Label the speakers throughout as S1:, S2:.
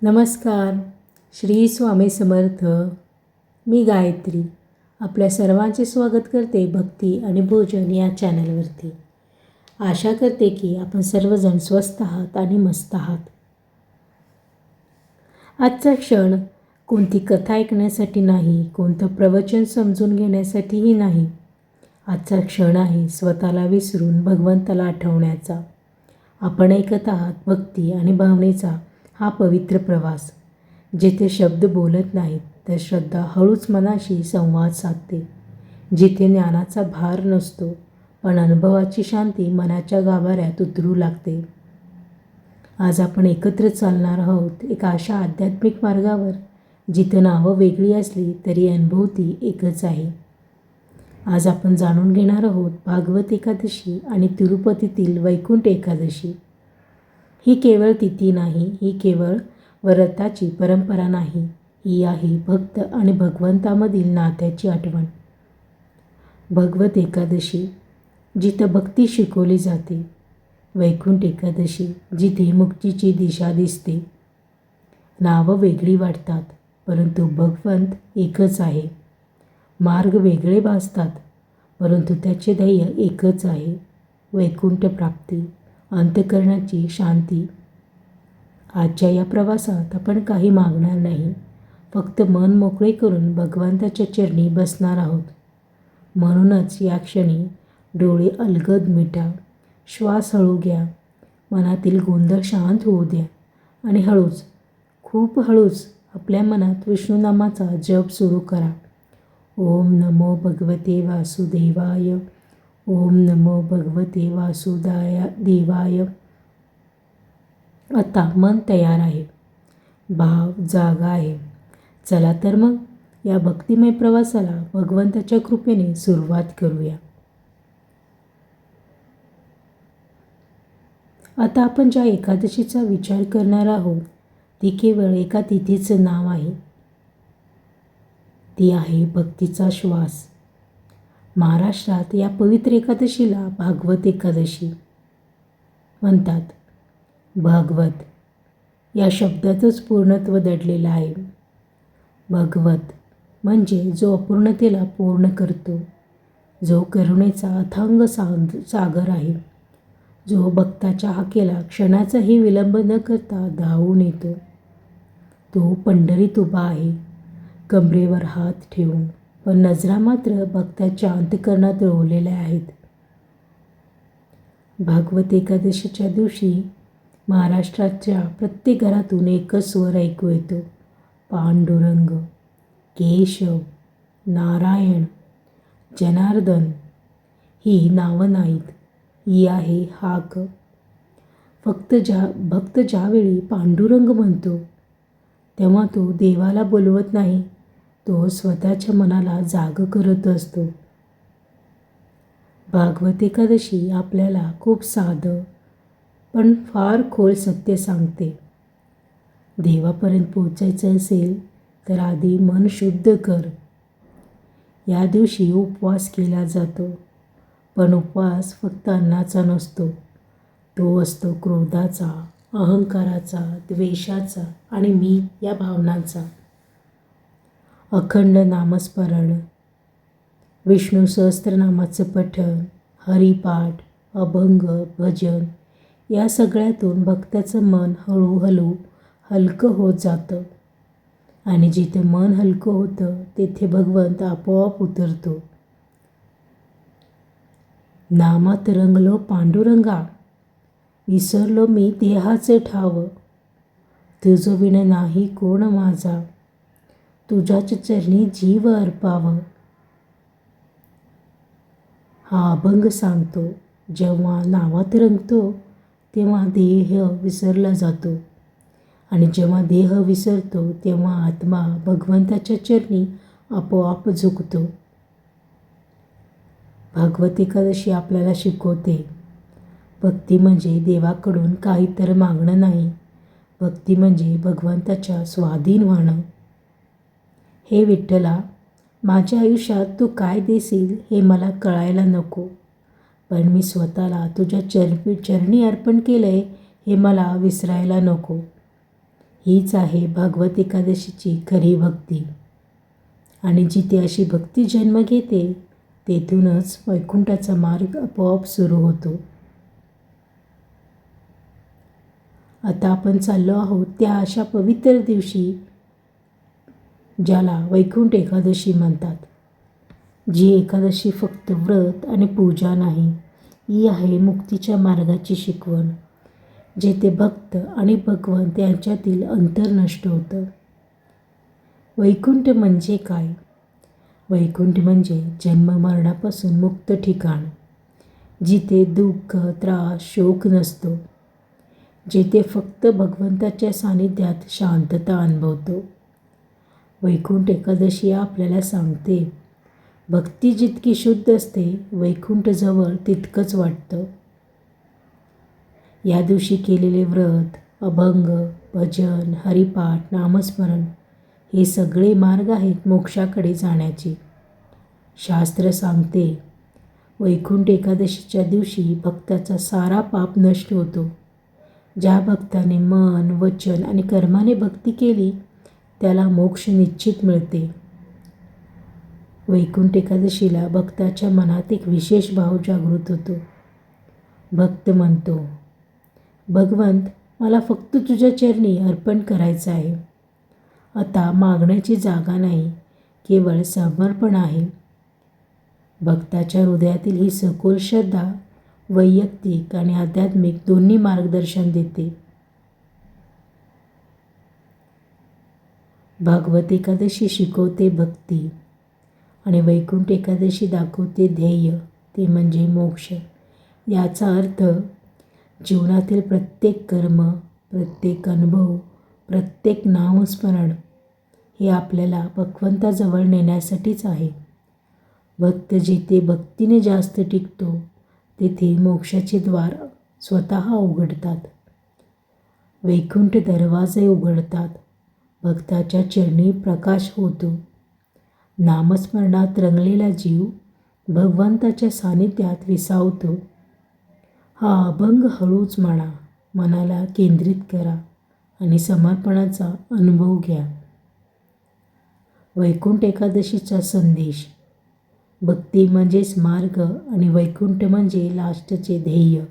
S1: नमस्कार. श्री स्वामी समर्थ. मी गायत्री आपल्या सर्वांचे स्वागत करते भक्ती आणि भोजन या चॅनलवरती. आशा करते की आपण सर्वजण स्वस्थ आहात आणि मस्त आहात. आजचा क्षण कोणती कथा ऐकण्यासाठी नाही, कोणतं प्रवचन समजून घेण्यासाठीही नाही. आजचा क्षण आहे स्वतःला विसरून भगवंताला आठवण्याचा. आपण ऐकत आहात भक्ती आणि भावनेचा हा पवित्र प्रवास, जिथे शब्द बोलत नाहीत तर श्रद्धा हळूच मनाशी संवाद साधते. जिथे ज्ञानाचा भार नसतो पण अनुभवाची शांती मनाच्या गाभाऱ्यात उतरू लागते. आज आपण एकत्र चालणार आहोत एका अशा आध्यात्मिक मार्गावर जिथं नावं वेगळी असली तरी अनुभूती एकच आहे. आज आपण जाणून घेणार आहोत भागवत एकादशी आणि तिरुपतीतील वैकुंठ एकादशी. ही केवळ तिथी नाही, ही केवळ व्रताची परंपरा नाही, ही आहे भक्त आणि भगवंतामधील नात्याची आठवण. भागवत एकादशी जिथं भक्ती शिकवली जाते, वैकुंठ एकादशी जिथे मुक्तीची दिशा दिसते. नावं वेगळी वाटतात परंतु भगवंत एकच आहे. मार्ग वेगळे भासतात परंतु त्याचे ध्येय एकच आहे, वैकुंठ प्राप्ती, अंतःकरणाची शांती. आजच्या या प्रवासात आपण काही मागणार नाही, फक्त मन मोकळे करून भगवंताच्या चरणी बसणार आहोत. म्हणूनच या क्षणी डोळे अलगद मिटा, श्वास हळू घ्या, मनातील गोंधळ शांत होऊ द्या आणि हळूच, खूप हळूच आपल्या मनात विष्णुनामाचा जप सुरू करा. ओम नमो भगवते वासुदेवाय. ओम नमो भगवते वासुदेवाय. आता मन तयार आहे, भाव जागा आहे. चला तर मग या भक्तिमय प्रवासाला भगवंताच्या कृपेने सुरुवात करूया. आता आपण ज्या एकादशीचा विचार करणार आहोत ती केवळ एका तिथीचं नाव आहे. ती आहे भक्तीचा श्वास. महाराष्ट्रात या पवित्र एकादशीला भागवत एकादशी म्हणतात. भागवत या शब्दातच पूर्णत्व दडलेलं आहे. भगवत म्हणजे जो अपूर्णतेला पूर्ण करतो, जो करुणेचा अथांग सागर आहे, जो भक्ताच्या हाकेला क्षणाचाही विलंब न करता धावून येतो. तो पंढरीत उभा आहे, कमरेवर हात ठेवून, पण नजरा मात्र भक्ताच्या अंतःकरणात रोवलेल्या आहेत. भागवत एकादशीच्या दिवशी महाराष्ट्राच्या प्रत्येक घरातून एकच स्वर ऐकू येतो, पांडुरंग, केशव, नारायण, जनार्दन. ही नावं नाहीत, ही आहे हाक. भक्त ज्यावेळी पांडुरंग म्हणतो तेव्हा तो देवाला बोलवत नाही, तो स्वतःच्या मनाला जाग करत असतो. भागवत एकादशी आपल्याला खूप साधं पण फार खोल सत्य सांगते. देवापर्यंत पोचायचं असेल तर आधी मन शुद्ध कर. या दिवशी उपवास केला जातो, पण उपवास फक्त अन्नाचा नसतो, तो असतो क्रोधाचा, अहंकाराचा, द्वेषाचा आणि मी या भावनांचा. अखंड नामस्मरण, विष्णू सहस्त्रनामाचं पठण, हरिपाठ, अभंग, भजन या सगळ्यातून भक्ताचं मन हळूहळू हलकं होत जातं आणि जिथे मन हलकं होतं तेथे भगवंत आपोआप उतरतो. नामात रंगलो पांडुरंगा, विसरलो मी देहाचे ठाव, तुझं विण नाही कोण माझा, तुझ्याच चरणी जीव अर्पाव. हा अभंग सांगतो, जेव्हा नावात रंगतो तेव्हा देह विसरला जातो आणि जेव्हा देह विसरतो तेव्हा आत्मा भगवंताच्या चरणी आपोआप झुकतो. भागवत एकादशी आपल्याला शिकवते, भक्ती म्हणजे देवाकडून काहीतरी मागणं नाही, भक्ती म्हणजे भगवंताच्या स्वाधीन व्हाणं. हे विठ्ठला, माझ्या आयुष्यात तू काय देशील हे मला कळायला नको, पण मी स्वतःला तुझ्या चरणी अर्पण केलं आहे हे मला विसरायला नको. हीच आहे भागवत एकादशीची खरी भक्ती. आणि जिथे अशी भक्ती जन्म घेते तेथूनच वैकुंठाचा मार्ग आपोआप सुरू होतो. आता आपण चाललो आहोत त्या अशा पवित्र दिवशी ज्याला वैकुंठ एकादशी म्हणतात. जी एकादशी फक्त व्रत आणि पूजा नाही, ही आहे मुक्तीच्या मार्गाची शिकवण, जेथे भक्त आणि भगवंत यांच्यातील अंतर नष्ट होतं. वैकुंठ म्हणजे काय? वैकुंठ म्हणजे जन्ममरणापासून मुक्त ठिकाण, जिथे दुःख, त्रास, शोक नसतो, जेथे फक्त भगवंताच्या सानिध्यात शांतता अनुभवतो. वैकुंठ एकादशी आपल्याला सांगते, भक्ती जितकी शुद्ध असते वैकुंठ जवळ तितकंच वाटतं. या दिवशी केलेले व्रत, अभंग, भजन, हरिपाठ, नामस्मरण हे सगळे मार्ग आहेत मोक्षाकडे जाण्याचे. शास्त्र सांगते, वैकुंठ एकादशीच्या दिवशी भक्ताचा सारा पाप नष्ट होतो. ज्या भक्ताने मन, वचन आणि कर्माने भक्ती केली त्याला मोक्ष निश्चित मिळते. वैकुंठ एकादशीला भक्ताच्या मनात एक विशेष भाव जागृत होतो. भक्त म्हणतो, भगवंत, मला फक्त तुझ्या चरणी अर्पण करायचं आहे. आता मागण्याची जागा नाही, केवळ समर्पण आहे. भक्ताच्या हृदयातील ही सखोल श्रद्धा वैयक्तिक आणि आध्यात्मिक दोन्ही मार्गदर्शन देते. भागवत एकादशी शिकवते भक्ती आणि वैकुंठ एकादशी दाखवते ध्येय, ते म्हणजे मोक्ष. याचा अर्थ जीवनातील प्रत्येक कर्म, प्रत्येक अनुभव, प्रत्येक नामस्मरण हे आपल्याला भगवंताजवळ नेण्यासाठीच आहे. भक्त जिथे भक्तीने जास्त टिकतो तेथे मोक्षाचे द्वार स्वतः उघडतात. वैकुंठ दरवाजे उघडतात. भक्ताच्या चरणी प्रकाश होतो. नामस्मरणात रंगलेला जीव भगवंताच्या सानिध्यात विसावतो. हा अभंग हळूच म्हणा, मनाला केंद्रित करा आणि समर्पणाचा अनुभव घ्या. वैकुंठ एकादशीचा संदेश, भक्ती म्हणजेच मार्ग आणि वैकुंठ म्हणजे लास्टचे ध्येय.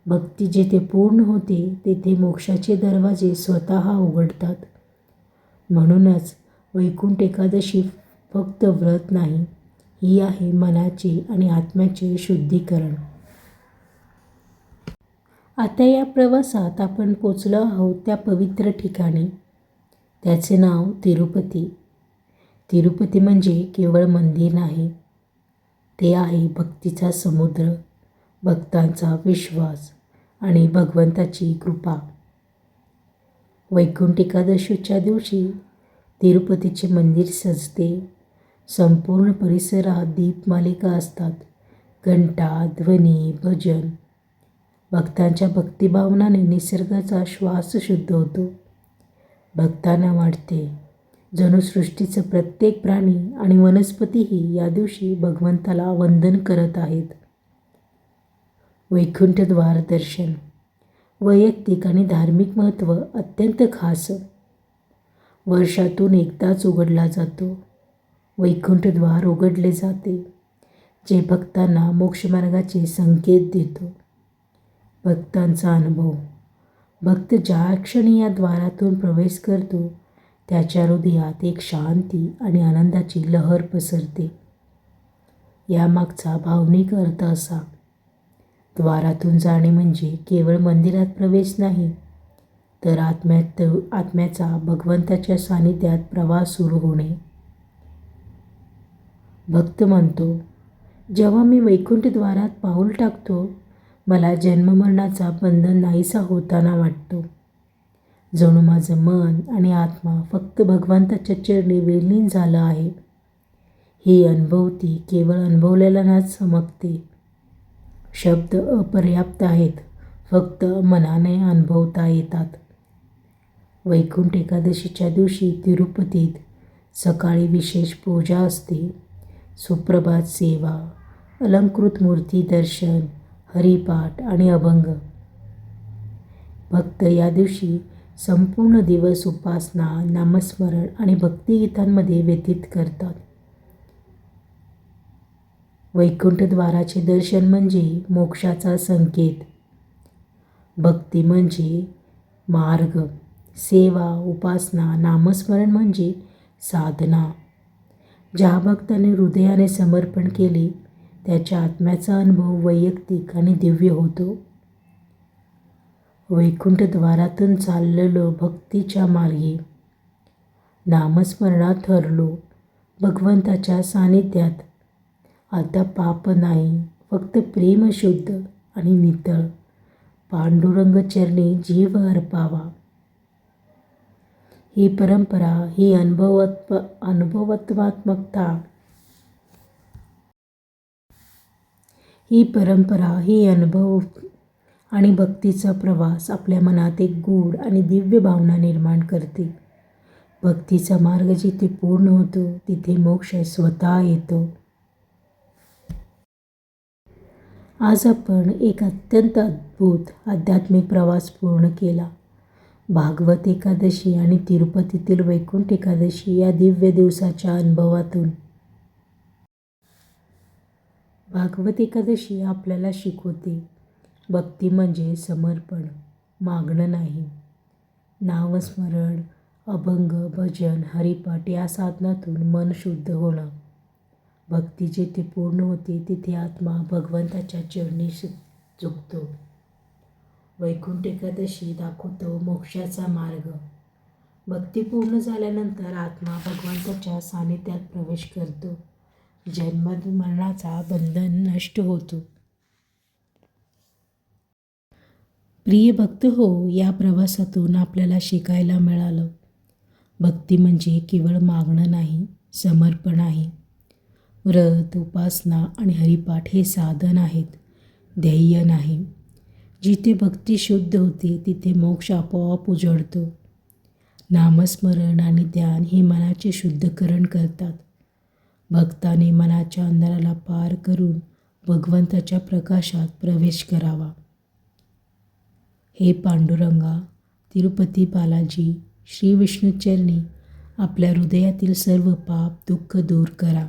S1: भक्ती जेथे पूर्ण होते तेथे मोक्षाचे दरवाजे स्वतः उघडतात. म्हणूनच वैकुंठ एकादशी फक्त व्रत नाही, ही आहे मनाचे आणि आत्म्याचे शुद्धीकरण. आता या प्रवासात आपण पोचलो आहोत त्या पवित्र ठिकाणी. त्याचे नाव तिरुपती. तिरुपती म्हणजे केवळ मंदिर नाही, ते आहे भक्तीचा समुद्र, भक्तांचा विश्वास आणि भगवंताची कृपा. वैकुंठ एकादशीच्या दिवशी तिरुपतीचे मंदिर सजते. संपूर्ण परिसरात दीपमालिका असतात. घंटा, ध्वनी, भजन. भक्तांच्या भक्तिभावनाने निसर्गाचा श्वास शुद्ध होतो. भक्तांना वाटते जणू सृष्टीचं प्रत्येक प्राणी आणि वनस्पतीही या दिवशी भगवंताला वंदन करत आहेत. वैकुंठद्वार दर्शन, वैयक्तिक आणि धार्मिक महत्त्व अत्यंत खास. वर्षातून एकदाच उघडला जातो. वैकुंठद्वार उघडले जाते, जे भक्तांना मोक्षमार्गाचे संकेत देतो. भक्तांचा अनुभव, भक्त ज्या क्षणी या द्वारातून प्रवेश करतो त्याच्या हृदयात एक शांती आणि आनंदाची लहर पसरते. यामागचा भावनिक अर्थ असा, द्वारातून जाणे म्हणजे केवळ मंदिरात प्रवेश नाही, तर आत्म्याचा भगवंताच्या सानिध्यात प्रवास सुरू होणे. भक्त म्हणतो, जेव्हा मी वैकुंठद्वारात पाऊल टाकतो मला जन्ममरणाचा बंधन नाहीसा होताना वाटतो. जणू माझं मन आणि आत्मा फक्त भगवंताच्या चरणी विलीन झालं आहे. ही अनुभूती केवळ अनुभवलेल्यानाच समजते. शब्द अपर्याप्त आहेत, फक्त मनाने अनुभवता येतात. वैकुंठ एकादशीच्या दिवशी तिरुपतीत सकाळी विशेष पूजा असते. सुप्रभात सेवा, अलंकृत मूर्ती दर्शन, हरिपाठ आणि अभंग. भक्त या दिवशी संपूर्ण दिवस उपासना, नामस्मरण आणि भक्तिगीतांमध्ये व्यतीत करतात. वैकुंठद्वाराचे दर्शन म्हणजे मोक्षाचा संकेत. भक्ती म्हणजे मार्ग, सेवा, उपासना, नामस्मरण म्हणजे साधना. ज्या भक्ताने हृदयाने समर्पण केले त्याच्या आत्म्याचा अनुभव वैयक्तिक आणि दिव्य होतो. वैकुंठद्वारातून चाललेलो भक्तीच्या मार्गी, नामस्मरणात हरलो भगवंताच्या सानिध्यात. आता पाप नाही, फक्त प्रेम शुद्ध आणि नितळ. पांडुरंग चरणी जीव अर्पावा. ही परंपरा, ही अनुभव आणि भक्तीचा प्रवास आपल्या मनात एक गूढ आणि दिव्य भावना निर्माण करते. भक्तीचा मार्ग जिथे पूर्ण होतो तिथे मोक्ष स्वतः येतो. आज आपण एक अत्यंत अद्भुत आध्यात्मिक प्रवास पूर्ण केला. भागवत एकादशी आणि तिरुपतीतील वैकुंठ एकादशी या दिव्य दिवसाच्या अनुभवातून. भागवत एकादशी आपल्याला शिकवते, भक्ती म्हणजे समर्पण, मागणं नाही. नामस्मरण, अभंग, भजन, हरिपाठ या साधनातून मन शुद्ध होणं. भक्ती जिथे पूर्ण होते तिथे आत्मा भगवंताच्या चरणी झुकतो. वैकुंठ एकादशी दाखवतो मोक्षाचा मार्ग. भक्ती पूर्ण झाल्यानंतर आत्मा भगवंताच्या सानिध्यात प्रवेश करतो. जन्म मरणाचा बंधन नष्ट होतो. प्रिय भक्त हो, या प्रवासातून आपल्याला शिकायला मिळालं, भक्ती म्हणजे केवळ मागणं नाही, समर्पण आहे. व्रत, उपासना आणि हरिपाठ हे साधन आहेत, ध्येय नाही. जिथे भक्ती शुद्ध होते तिथे मोक्ष आपोआप उजळतो. नामस्मरण आणि ध्यान हे मनाचे शुद्धीकरण करतात. भक्ताने मनाच्या अंधाराला पार करून भगवंताच्या प्रकाशात प्रवेश करावा. हे पांडुरंगा, तिरुपती बालाजी, श्री विष्णूचरणी आपल्या हृदयातील सर्व पाप, दुःख दूर करा.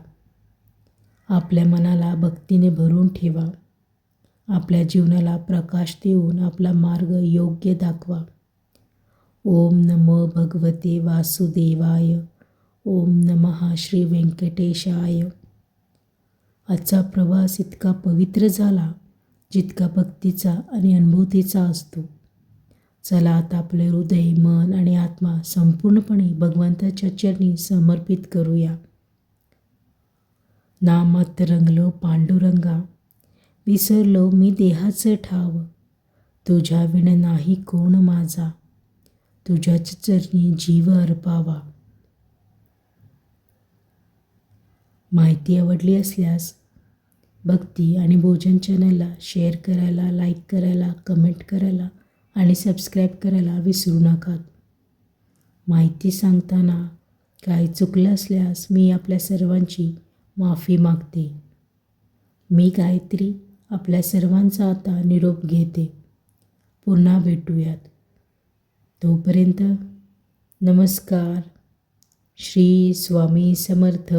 S1: आपल्या मनाला भक्तीने भरून ठेवा. आपल्या जीवनाला प्रकाश देऊन आपला मार्ग योग्य दाखवा. ओम नमो भगवते वासुदेवाय. ओम नमः श्री व्यंकटेशाय. आजचा प्रवास इतका पवित्र झाला जितका भक्तीचा आणि अनुभूतीचा असतो. चला आता आपले हृदय, मन आणि आत्मा संपूर्णपणे भगवंताच्या चरणी समर्पित करूया. नामात रंगलो पांडुरंगा, विसरलो मी देहाचं ठाव. तुझ्या विण नाही कोण माझा, तुझ्याच चरणी जीव अर्पावा. माहिती आवडली असल्यास भक्ती आणि भोजन चॅनलला शेअर करायला, लाईक करायला, कमेंट करायला आणि सबस्क्राईब करायला विसरू नका. माहिती सांगताना काही चुकलं असल्यास मी आपल्या सर्वांची माफी मागते. मी गायत्री आपल्या सर्वांचा आता निरोप घेते. पुन्हा भेटूयात. तोपर्यंत नमस्कार. श्री स्वामी समर्थ.